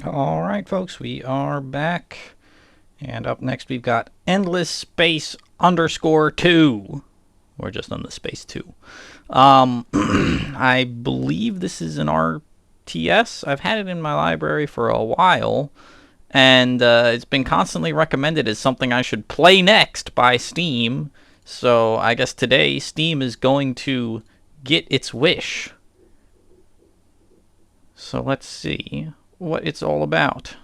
All right, folks, we are back. And up next, we've got Endless Space underscore 2. We're just on the space 2. I believe this is an RTS. I've had it in my library for a while, and it's been constantly recommended as something I should play next by Steam. So I guess today Steam is going to get its wish. So let's see what it's all about.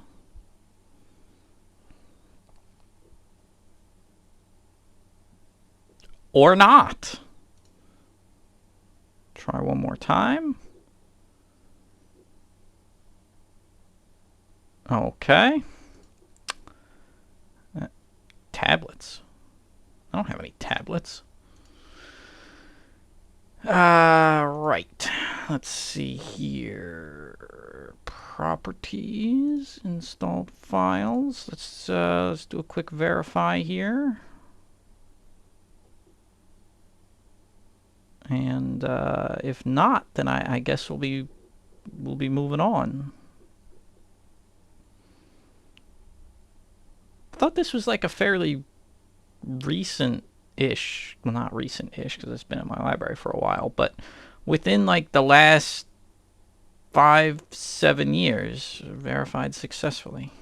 Or not. Try one more time. Okay. Tablets. I don't have any tablets. Right. Let's see here. Properties, installed files. Let's do a quick verify here. And if not, then I guess we'll be moving on. I thought this was like a fairly recent-ish, well, not recent-ish because it's been in my library for a while, but within like the last 5-7 years, verified successfully.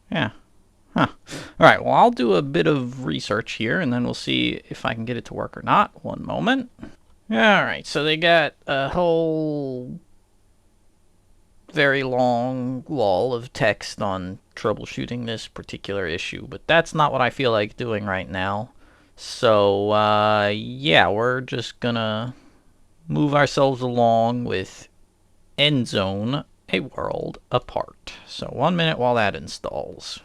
Yeah. Huh. Alright, well, I'll do a bit of research here, and then we'll see if I can get it to work or not. One moment. Alright, so they got a whole very long wall of text on troubleshooting this particular issue, but that's not what I feel like doing right now. So, yeah, we're just gonna move ourselves along with Endzone, a world apart. So 1 minute while that installs.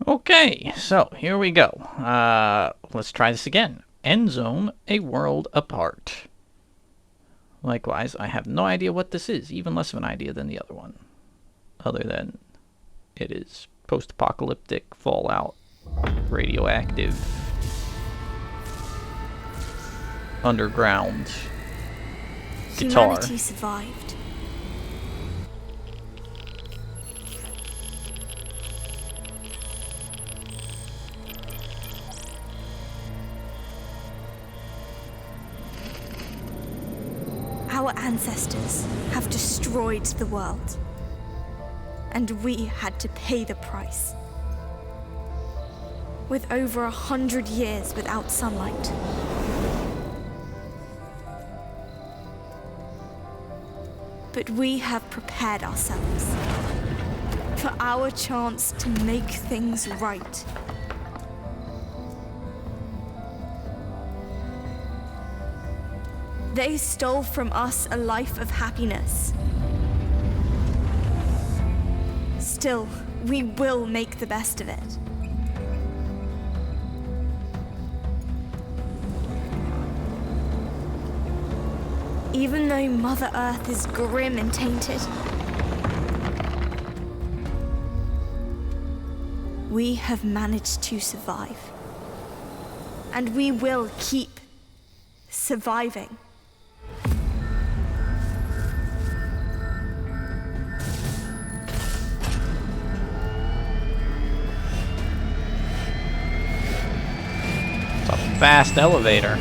Okay, so here we go. Let's try this again. Endzone, a world apart. Likewise, I have no idea what this is, even less of an idea than the other one. Other than it is post-apocalyptic, Fallout, radioactive, underground guitar. Humanity survived. Our ancestors have destroyed the world, and we had to pay the price. With over 100 years without sunlight, but we have prepared ourselves for our chance to make things right. They stole from us a life of happiness. Still, we will make the best of it. Even though Mother Earth is grim and tainted, we have managed to survive. And we will keep surviving. It's a fast elevator.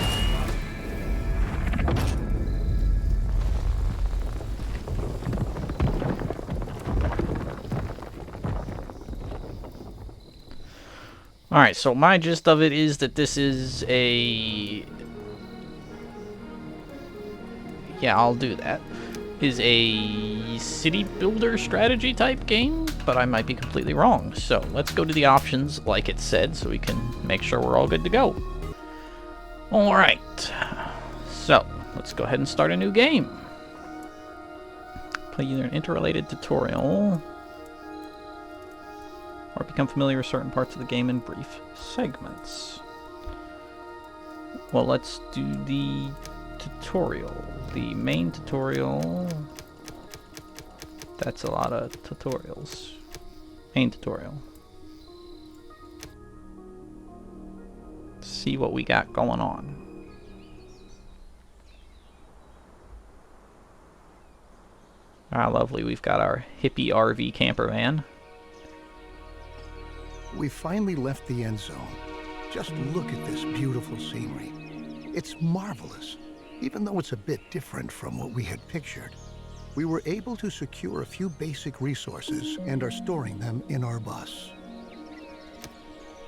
Alright, so my gist of it is that this is a... Yeah, I'll do that. Is a city builder strategy type game, but I might be completely wrong. So let's go to the options like it said so we can make sure we're all good to go. Alright, so let's go ahead and start a new game. Play either an interrelated tutorial or become familiar with certain parts of the game in brief segments. Well, let's do the tutorial. The main tutorial. That's a lot of tutorials. Main tutorial. See what we got going on. Ah, lovely. We've got our hippie RV camper van. We finally left the end zone. Just look at this beautiful scenery. It's marvelous, even though it's a bit different from what we had pictured. We were able to secure a few basic resources and are storing them in our bus.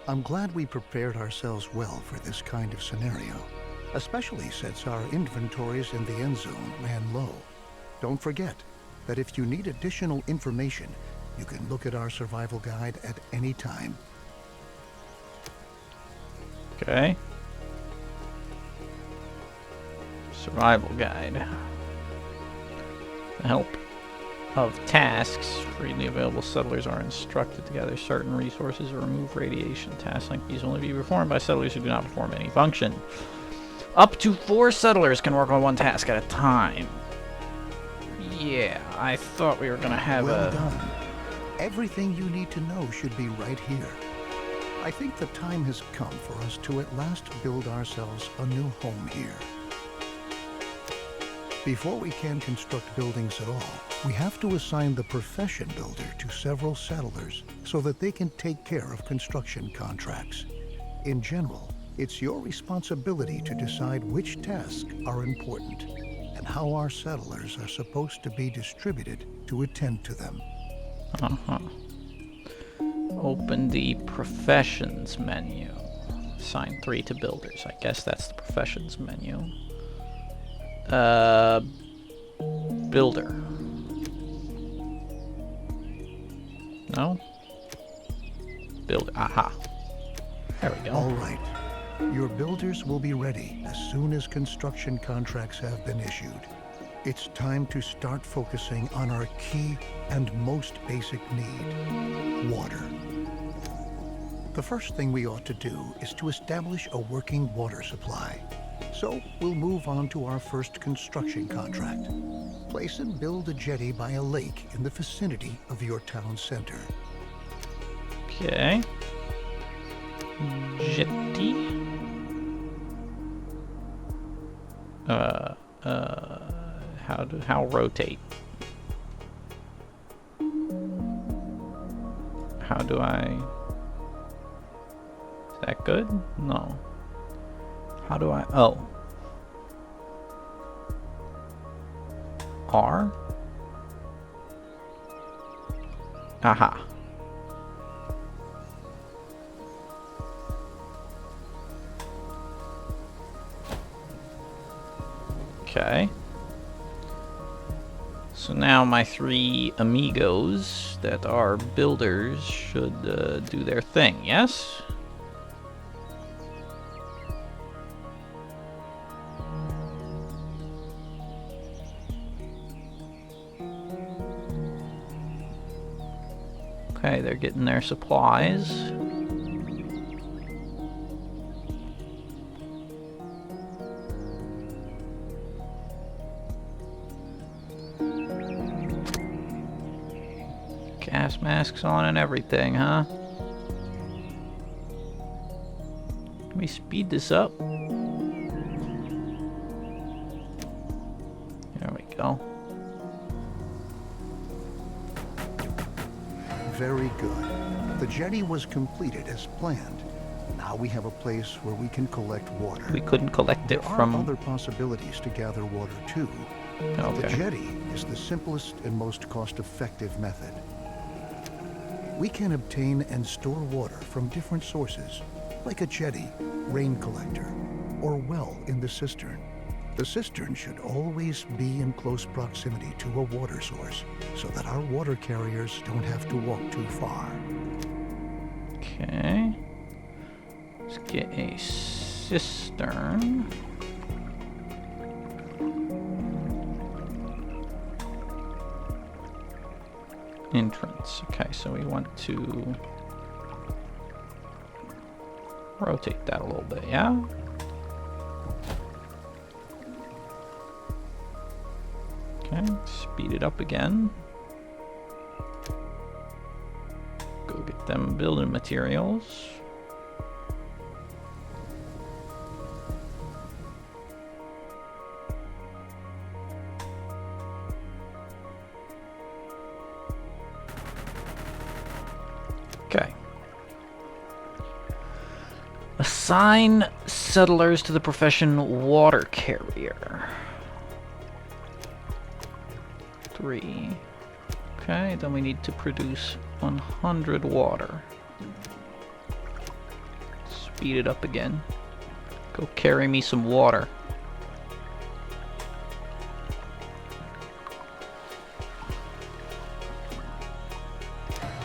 I'm glad we prepared ourselves well for this kind of scenario, especially since our inventories in the end zone ran low. Don't forget that if you need additional information, you can look at our survival guide at any time. Okay. Survival guide. The help of tasks, freely available settlers are instructed to gather certain resources or remove radiation. Tasks like these only be performed by settlers who do not perform any function. Up to 4 settlers can work on one task at a time. Yeah, I thought we were gonna have well done. Everything you need to know should be right here. I think the time has come for us to at last build ourselves a new home here. Before we can construct buildings at all, we have to assign the profession builder to several settlers so that they can take care of construction contracts. In general, it's your responsibility to decide which tasks are important and how our settlers are supposed to be distributed to attend to them. Open the professions menu. Assign 3 to builders. I guess that's the professions menu. Builder. No? Builder. Aha. There we go. All right. Your builders will be ready as soon as construction contracts have been issued. It's time to start focusing on our key and most basic need, water. The first thing we ought to do is to establish a working water supply. So we'll move on to our first construction contract. Place and build a jetty by a lake in the vicinity of your town center. Okay. Jetty. How rotate? How do I? Is that good? No. How do I? Oh. R? Aha. Okay. So now my 3 amigos that are builders should do their thing, yes? Okay, they're getting their supplies. Gas masks on and everything, huh? Can we speed this up? There we go. Very good. The jetty was completed as planned. Now we have a place where we can collect water. We couldn't collect it There from... are other possibilities to gather water too. The Okay. jetty is the simplest and most cost-effective method. We can obtain and store water from different sources, like a jetty, rain collector, or well in the cistern. The cistern should always be in close proximity to a water source, so that our water carriers don't have to walk too far. Okay. Let's get a cistern. Entrance. Okay, so we want to rotate that a little bit, yeah? Okay, speed it up again. Go get them building materials. Assign settlers to the profession water carrier. 3. Okay, then we need to produce 100 water. Speed it up again. Go carry me some water.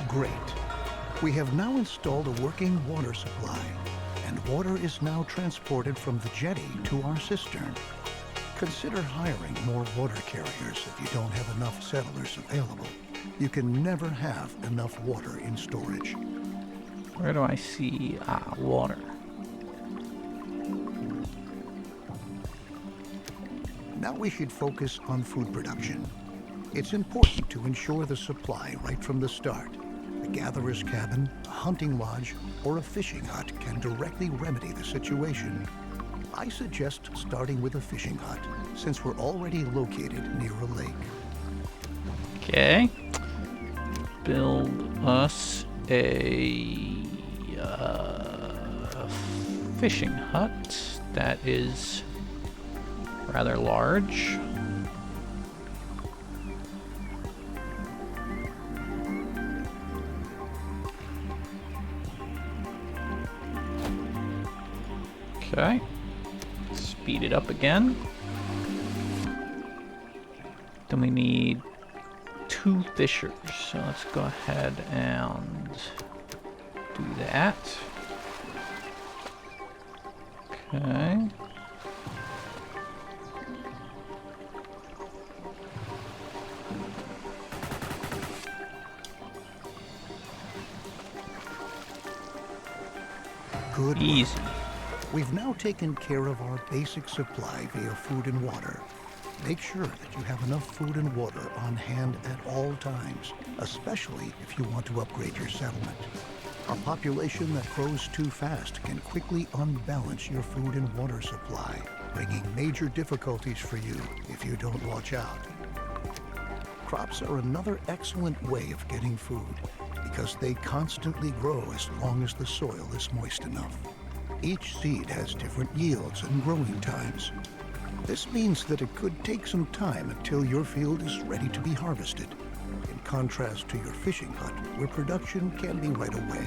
Great. We have now installed a working water supply, and water is now transported from the jetty to our cistern. Consider hiring more water carriers if you don't have enough settlers available. You can never have enough water in storage. Where do I see water? Now we should focus on food production. It's important to ensure the supply right from the start. A gatherer's cabin, a hunting lodge, or a fishing hut can directly remedy the situation. I suggest starting with a fishing hut, since we're already located near a lake. Okay. Build us a fishing hut that is rather large. Okay. Speed it up again. Then we need 2 fishers. So let's go ahead and do that. Okay. Good. Easy. We've now taken care of our basic supply via food and water. Make sure that you have enough food and water on hand at all times, especially if you want to upgrade your settlement. A population that grows too fast can quickly unbalance your food and water supply, bringing major difficulties for you if you don't watch out. Crops are another excellent way of getting food because they constantly grow as long as the soil is moist enough. Each seed has different yields and growing times. This means that it could take some time until your field is ready to be harvested, in contrast to your fishing hut, where production can be right away.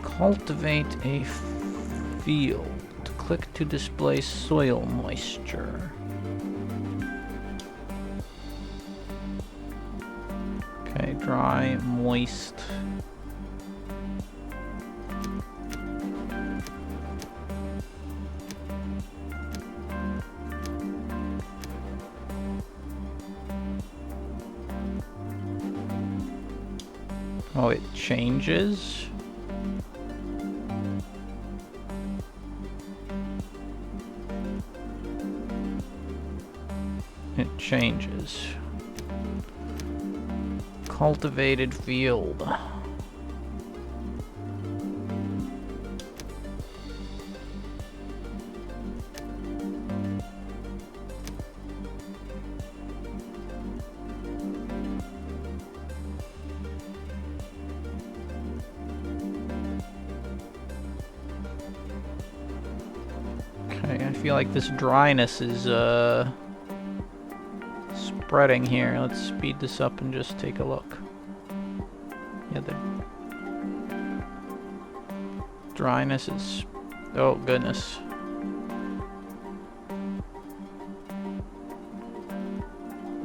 Cultivate a field. Click to display soil moisture. Okay, dry, moist. Oh, it changes. It changes. Cultivated field. Okay, I feel like this dryness is spreading here. Let's speed this up and just take a look. Yeah, the dryness is... oh, goodness.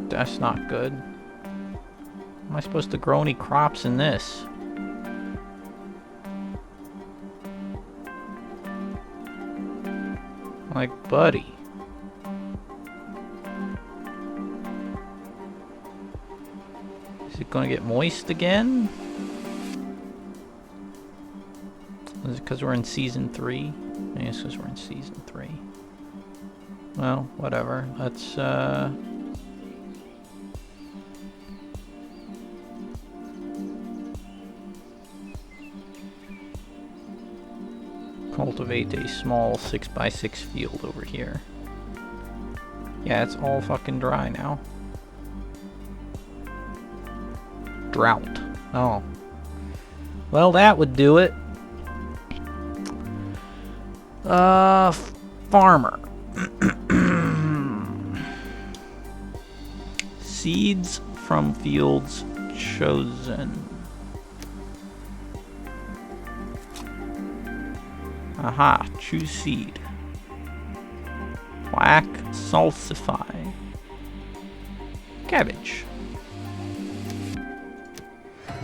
That's not good. Am I supposed to grow any crops in this? Like, buddy. Is it gonna get moist again? Is it because we're in season 3? I guess because we're in season 3. Well, whatever. Let's cultivate a small 6x6 field over here. Yeah, it's all fucking dry now. Drought. Oh. Well, that would do it. Farmer. Seeds from fields chosen. Aha, choose seed. Whack, salsify. Cabbage.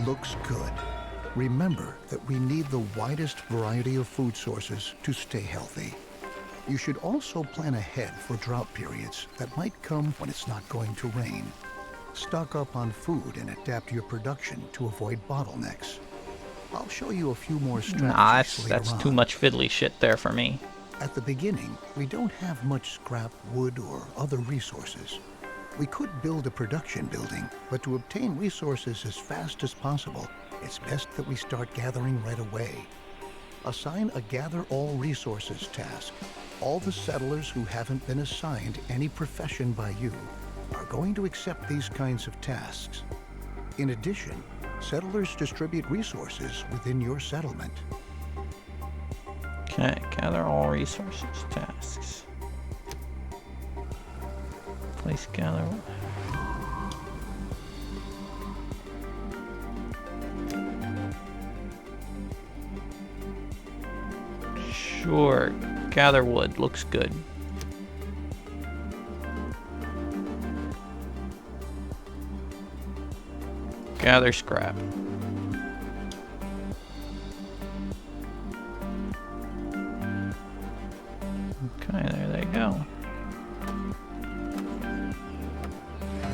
Looks good. Remember that we need the widest variety of food sources to stay healthy. You should also plan ahead for drought periods that might come when it's not going to rain. Stock up on food and adapt your production to avoid bottlenecks. I'll show you a few more strategies Nah, later that's on. too much fiddly shit there for me. At the beginning, we don't have much scrap, wood, or other resources. We could build a production building, but to obtain resources as fast as possible, it's best that we start gathering right away. Assign a Gather All Resources task. All the settlers who haven't been assigned any profession by you are going to accept these kinds of tasks. In addition, settlers distribute resources within your settlement. Okay, gather all resources, tasks. Place gather. Sure, gather wood, looks good. Gather scrap. Okay, there they go.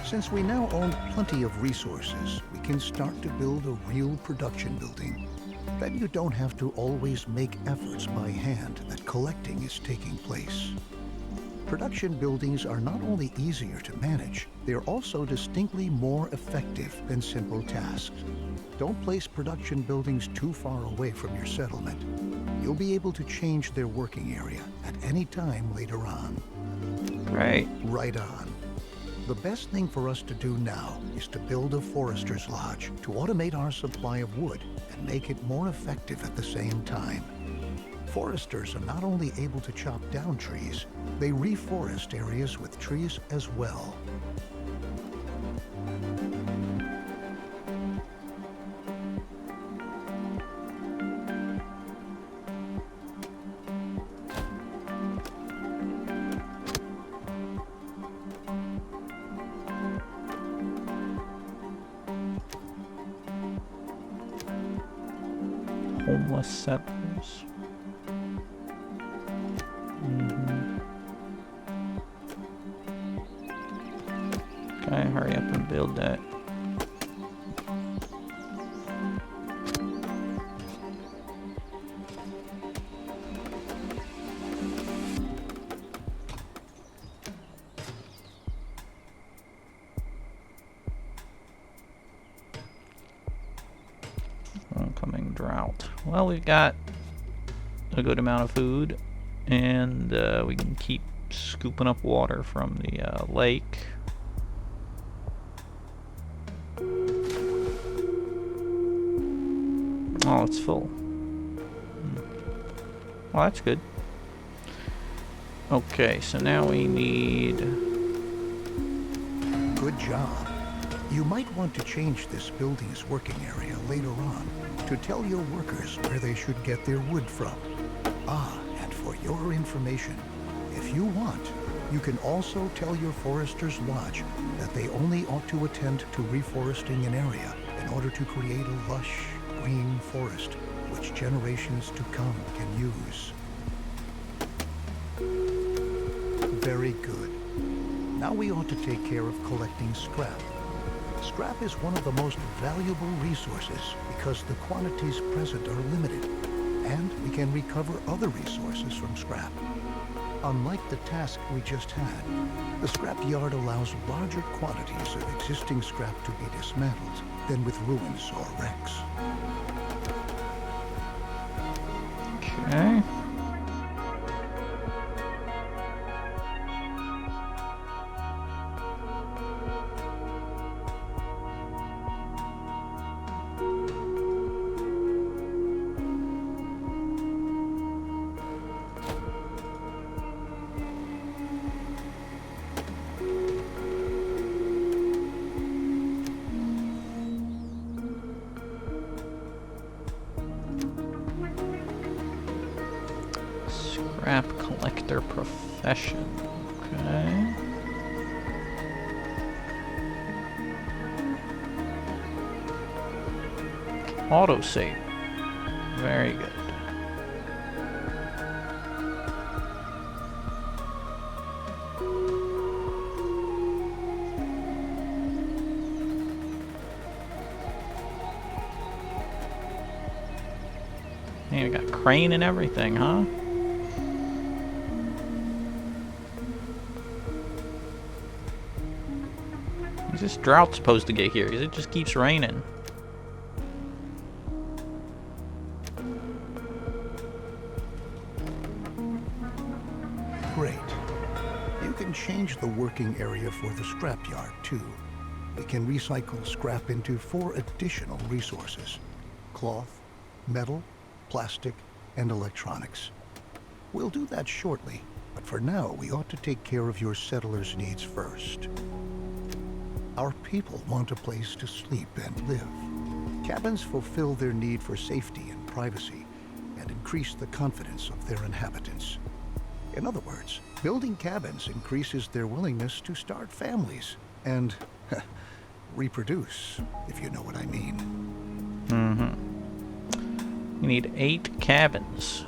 Since we now own plenty of resources, we can start to build a real production building. Then you don't have to always make efforts by hand that collecting is taking place. Production buildings are not only easier to manage, they are also distinctly more effective than simple tasks. Don't place production buildings too far away from your settlement. You'll be able to change their working area at any time later on. Right. Right on. The best thing for us to do now is to build a forester's lodge to automate our supply of wood and make it more effective at the same time. Foresters are not only able to chop down trees, they reforest areas with trees as well. Homeless settlers. Okay, hurry up and build that. Oncoming drought. Well, we've got a good amount of food, and we can keep scooping up water from the lake. Oh, it's full. Well, that's good. Okay, so now we need... Good job. You might want to change this building's working area later on to tell your workers where they should get their wood from. Ah, and for your information, if you want, you can also tell your Forester's Lodge that they only ought to attend to reforesting an area in order to create a lush, green forest which generations to come can use. Very good. Now we ought to take care of collecting scrap. Scrap is one of the most valuable resources because the quantities present are limited, and we can recover other resources from scrap. Unlike the task we just had, the scrap yard allows larger quantities of existing scrap to be dismantled than with ruins or wrecks. Okay. Profession. Okay. Autosave. Very good. Man, we got crane and everything, huh? Is this drought supposed to get here? Because it just keeps raining. Great. You can change the working area for the scrapyard, too. We can recycle scrap into 4 additional resources: cloth, metal, plastic, and electronics. We'll do that shortly, but for now, we ought to take care of your settlers' needs first. Our people want a place to sleep and live. Cabins fulfill their need for safety and privacy, and increase the confidence of their inhabitants. In other words, building cabins increases their willingness to start families and reproduce, if you know what I mean. We need 8 cabins.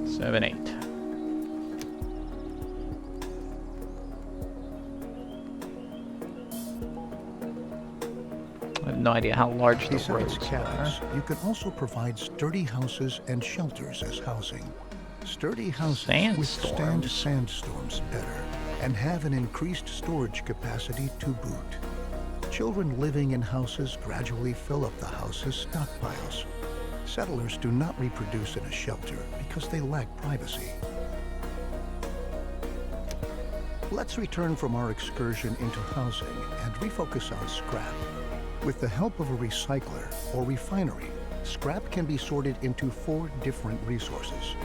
Seven, 8. I have no idea how large the roads Besides cabins, are. you can also provide sturdy houses and shelters as housing. Sturdy houses withstand sandstorms better and have an increased storage capacity to boot. Children living in houses gradually fill up the house's stockpiles. Settlers do not reproduce in a shelter because they lack privacy. Let's return from our excursion into housing and refocus on scrap. With the help of a recycler or refinery, scrap can be sorted into 4 different resources.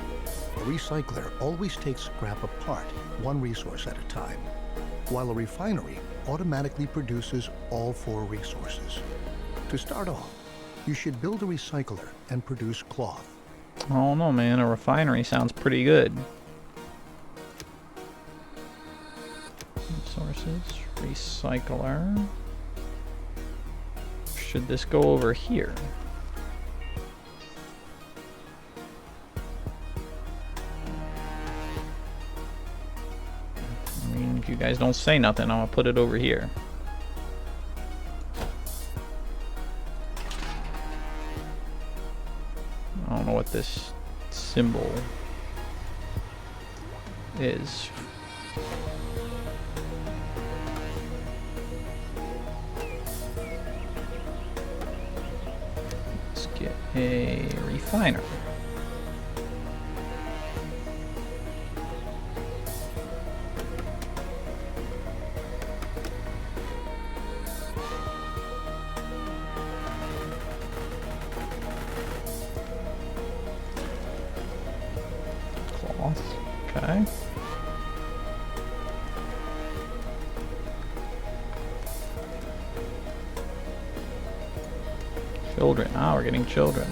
A recycler always takes scrap apart, one resource at a time, while a refinery automatically produces all 4 resources. To start off, you should build a recycler and produce cloth. I don't know, man. A refinery sounds pretty good. Resources, recycler. Should this go over here? I mean, if you guys don't say nothing, I'm gonna put it over here. I don't know what this symbol is. Let's get a refiner. Okay. Children. Ah, we're getting children.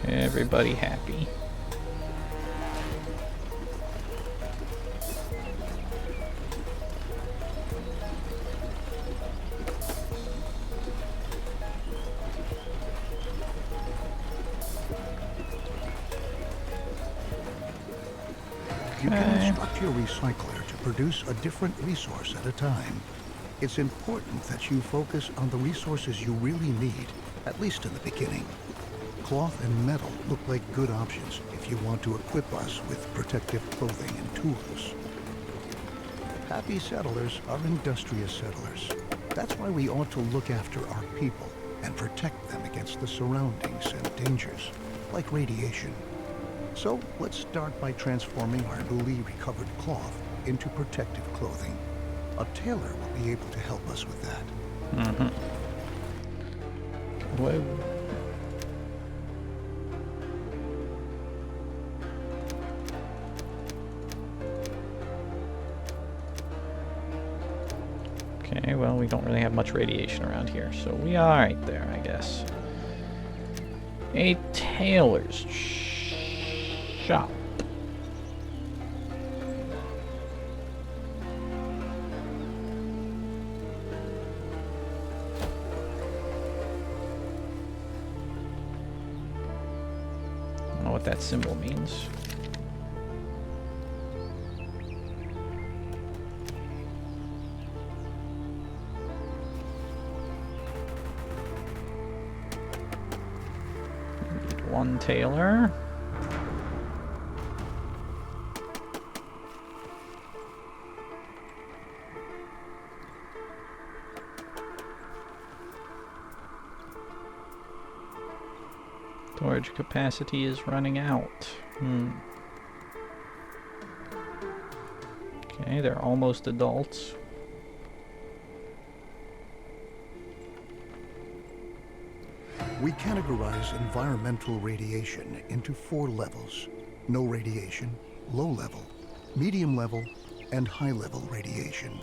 Everybody happy. You can Okay. instruct your recycler to produce a different resource at a time. It's important that you focus on the resources you really need, at least in the beginning. Cloth and metal look like good options if you want to equip us with protective clothing and tools. Happy settlers are industrious settlers. That's why we ought to look after our people and protect them against the surroundings and dangers, like radiation. So let's start by transforming our newly recovered cloth into protective clothing. A tailor will be able to help us with that. Mm-hmm. Whoa. Okay, well, we don't really have much radiation around here, so we are right there, I guess. A tailor's shop. I don't know what that symbol means. One tailor. Storage capacity is running out. Okay, they're almost adults. We categorize environmental radiation into 4 levels: no radiation, low level, medium level, and high level radiation.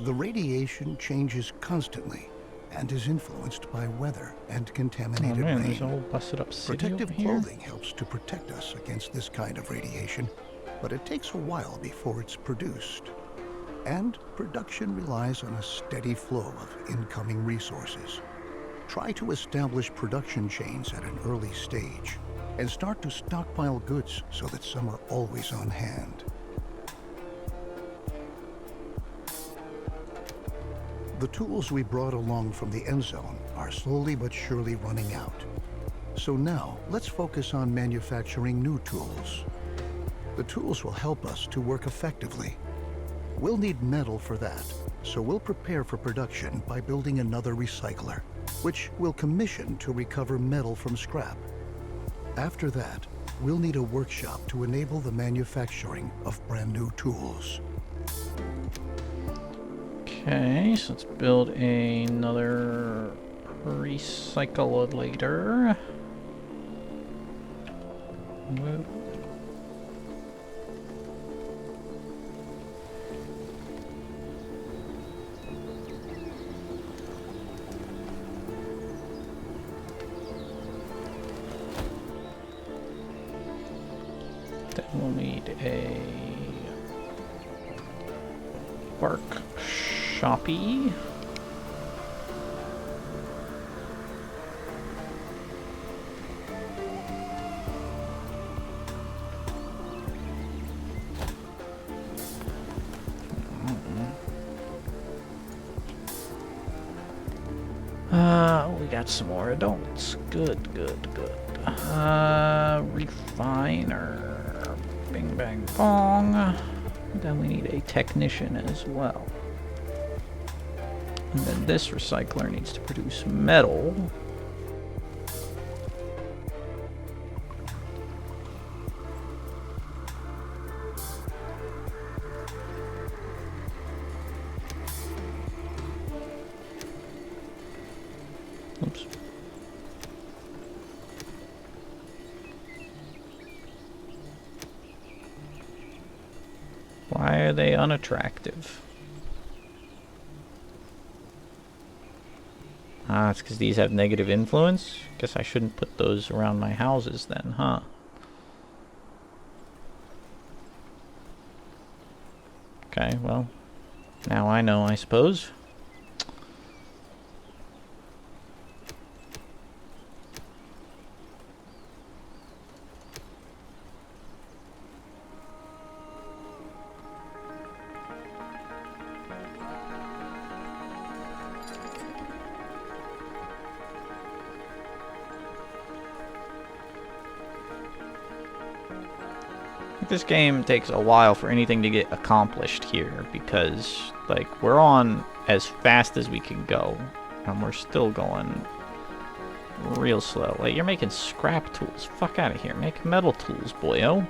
The radiation changes constantly and is influenced by weather and Oh contaminated man, there's a rain. whole busted up city Protective over here. clothing helps to protect us against this kind of radiation, but it takes a while before it's produced. And production relies on a steady flow of incoming resources. Try to establish production chains at an early stage and start to stockpile goods so that some are always on hand. The tools we brought along from the Endzone are slowly but surely running out. So now, let's focus on manufacturing new tools. The tools will help us to work effectively. We'll need metal for that, so we'll prepare for production by building another recycler, which we'll commission to recover metal from scrap. After that, we'll need a workshop to enable the manufacturing of brand new tools. Okay, so let's build another recycler. Whoa. Then we'll need a bark shoppy. We got some more adults. Good, good, good. Refiner. Bing, bang, bong. Then we need a technician as well. And then this recycler needs to produce metal. Oops. Why are they unattractive? Ah, it's because these have negative influence? Guess I shouldn't put those around my houses then, huh? Okay, well, now I know, I suppose. this game takes a while for anything to get accomplished here because, like, we're on as fast as we can go, and we're still going real slow. Like, you're making scrap tools. Fuck out of here. Make metal tools, boyo.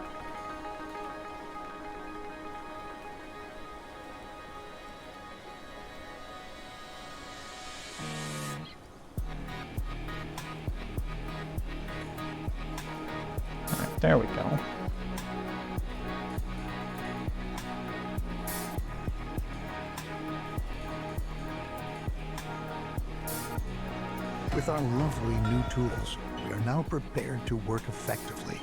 Alright, there we go. With our lovely new tools, we are now prepared to work effectively.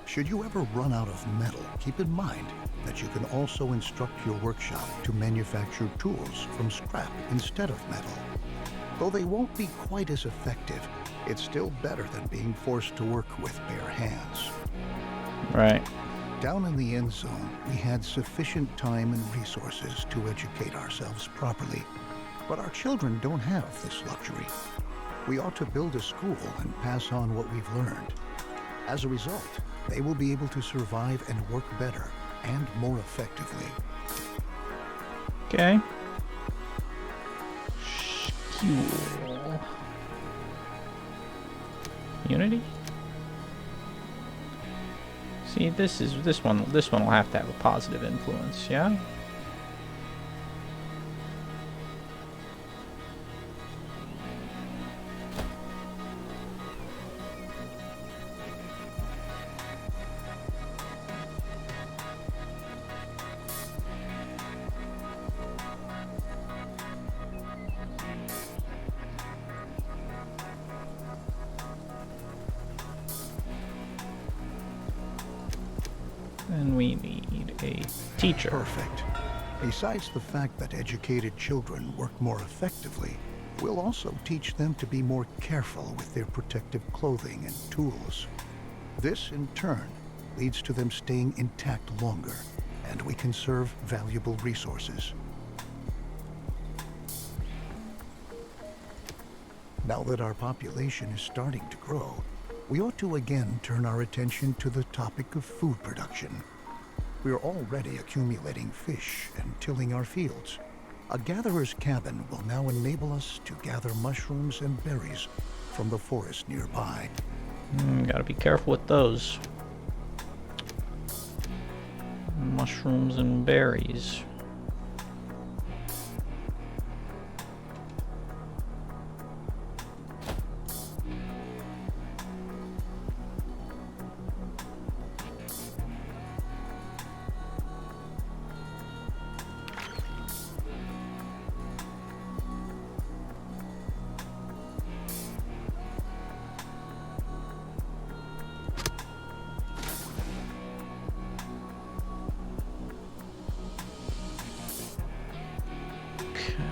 Should you ever run out of metal, keep in mind that you can also instruct your workshop to manufacture tools from scrap instead of metal. Though they won't be quite as effective, it's still better than being forced to work with bare hands. Right. Down in the Endzone, we had sufficient time and resources to educate ourselves properly. But our children don't have this luxury. We ought to build a school and pass on what we've learned. As a result, they will be able to survive and work better and more effectively. Okay. Skill. Unity? See, this one will have to have a positive influence, yeah? And we need a teacher. Perfect. Besides the fact that educated children work more effectively, we'll also teach them to be more careful with their protective clothing and tools. This, in turn, leads to them staying intact longer, and we conserve valuable resources. Now that our population is starting to grow, we ought to again turn our attention to the topic of food production. We are already accumulating fish and tilling our fields. A gatherer's cabin will now enable us to gather mushrooms and berries from the forest nearby. Gotta be careful with those. Mushrooms and berries.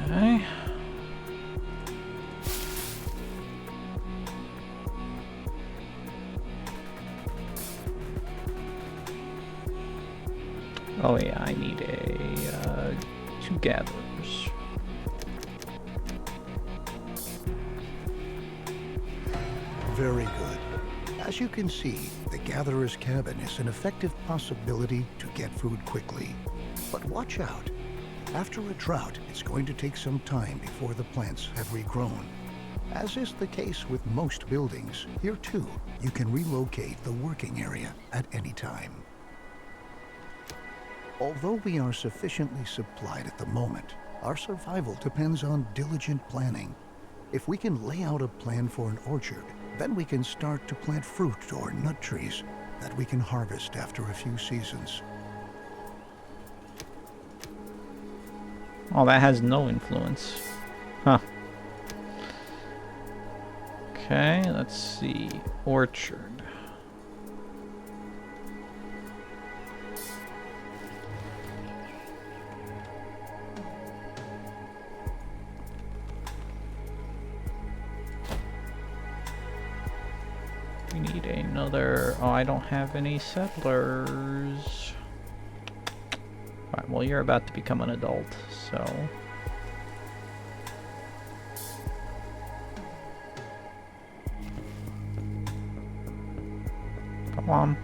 Okay. Oh yeah, I need a 2 gatherers. Very good. As you can see, the gatherer's cabin is an effective possibility to get food quickly. But watch out. After a drought, it's going to take some time before the plants have regrown. As is the case with most buildings, here too, you can relocate the working area at any time. Although we are sufficiently supplied at the moment, our survival depends on diligent planning. If we can lay out a plan for an orchard, then we can start to plant fruit or nut trees that we can harvest after a few seasons. Oh, that has no influence. Huh. Okay, let's see. Orchard. We need another... Oh, I don't have any settlers. Alright, well, you're about to become an adult, so... Come on.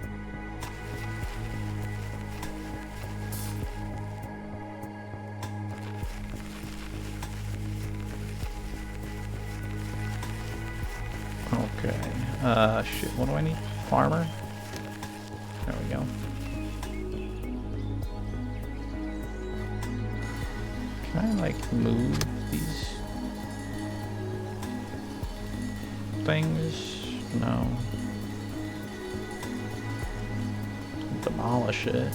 Shit, what do I need? Farmer? There we go. Can I, like, move these things? No. Demolish it.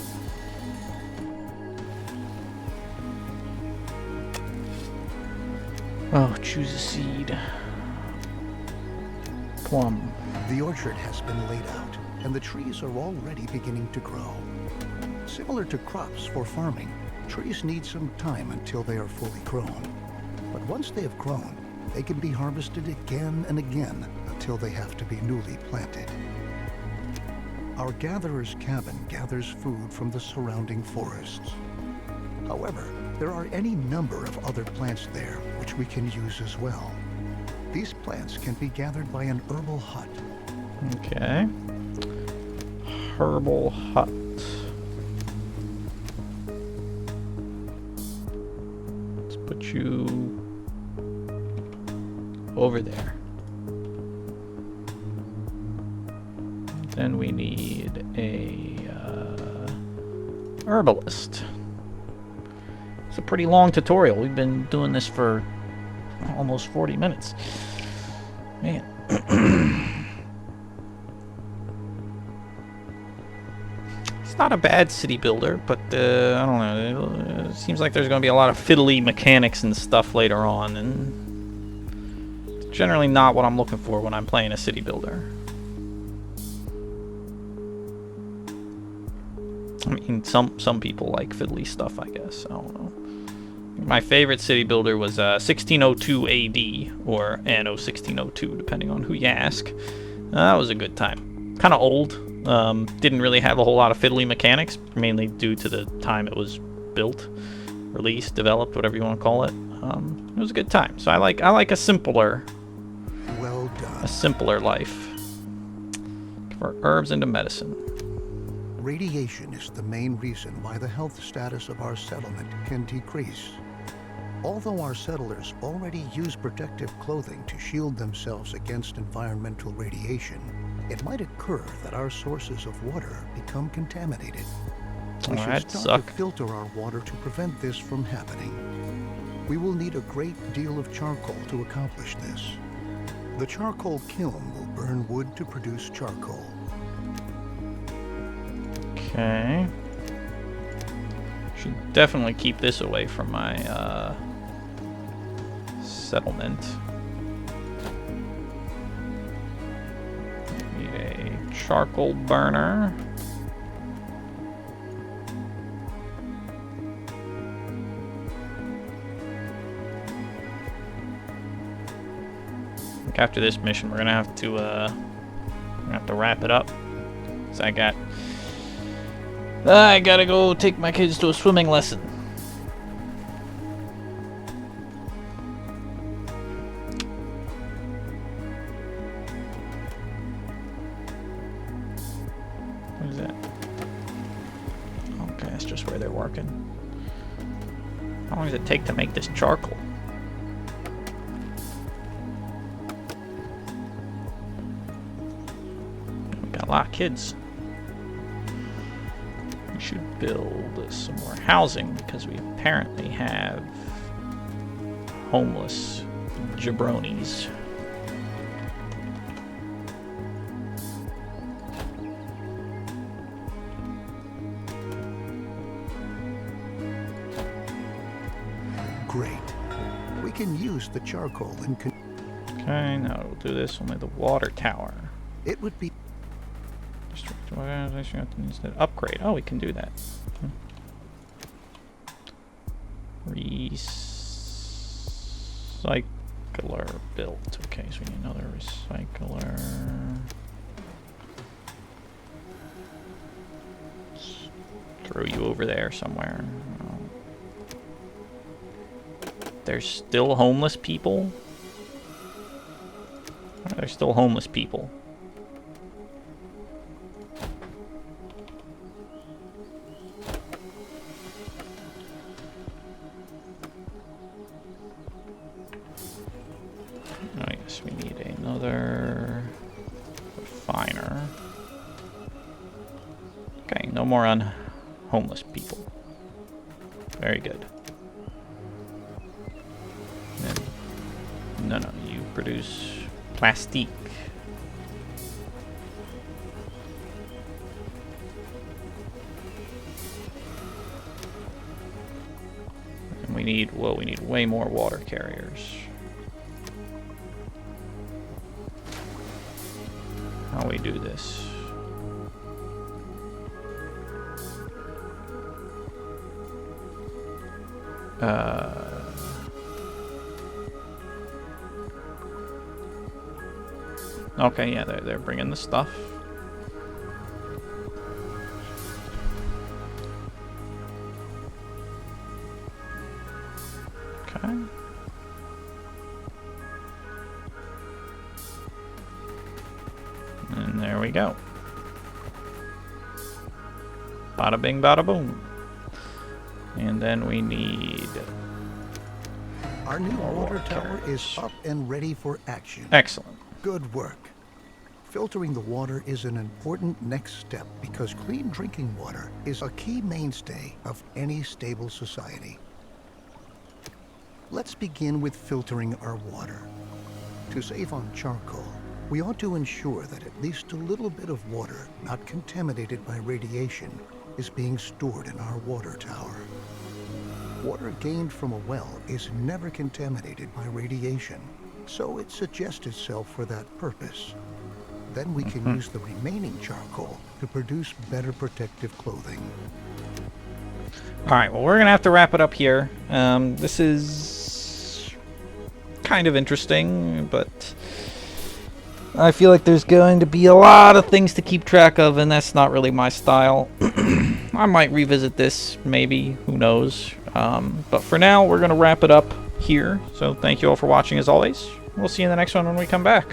Oh, choose a seed. Plum. The orchard has been laid out, and the trees are already beginning to grow. Similar to crops for farming, trees need some time until they are fully grown. But once they have grown, they can be harvested again and again until they have to be newly planted. Our gatherer's cabin gathers food from the surrounding forests. However, there are any number of other plants there which we can use as well. These plants can be gathered by an herbal hut. Okay. Herbal hut. Let's put you over there. Then we need a herbalist. It's a pretty long tutorial. We've been doing this for almost 40 minutes. Man. It's not a bad city builder, but I don't know. It seems like there's going to be a lot of fiddly mechanics and stuff later on, and it's generally not what I'm looking for when I'm playing a city builder. I mean, some people like fiddly stuff, I guess. I don't know. My favorite city builder was 1602 AD, or Anno 1602, depending on who you ask. That was a good time. Kind of old. Didn't really have a whole lot of fiddly mechanics, mainly due to the time it was built, released, developed, whatever you want to call it. It was a good time. So I like a simpler, Well done. a simpler life. For herbs into medicine. Radiation is the main reason why the health status of our settlement can decrease. Although our settlers already use protective clothing to shield themselves against environmental radiation, it might occur that our sources of water become contaminated. We should That'd start suck. to filter our water to prevent this from happening. We will need a great deal of charcoal to accomplish this. The charcoal kiln will burn wood to produce charcoal. Okay. Should definitely keep this away from my settlement. Need a charcoal burner. I think after this mission, we're gonna have to wrap it up. So I gotta go take my kids to a swimming lesson. What is that? Okay, that's just where they're working. How long does it take to make this charcoal? We got a lot of kids. We should build some more housing because we apparently have homeless jabronis. Great. We can use the charcoal in Okay, now we'll do this only the water tower. it would be Instead upgrade. Oh, we can do that. Recycler built. Okay, so we need another recycler. Let's throw you over there somewhere. There's still homeless people? There's still homeless people. Oh yes, we need another finer. Okay, no more homeless people. Very good. Then, no, you produce plastique. And we need way more water carriers. How we do this? Okay, yeah, they're bringing the stuff. Okay. And there we go. Bada bing, bada boom. And then we need... Our new water tower is up and ready for action. Excellent. Good work. Filtering the water is an important next step because clean drinking water is a key mainstay of any stable society. Let's begin with filtering our water. To save on charcoal, we ought to ensure that at least a little bit of water not contaminated by radiation is being stored in our water tower. Water gained from a well is never contaminated by radiation, so it suggests itself for that purpose. Then we can use the remaining charcoal to produce better protective clothing. Alright, well, we're going to have to wrap it up here. This is kind of interesting, but I feel like there's going to be a lot of things to keep track of, and that's not really my style. I might revisit this, maybe, who knows. But for now, we're going to wrap it up here. So thank you all for watching as always. We'll see you in the next one when we come back.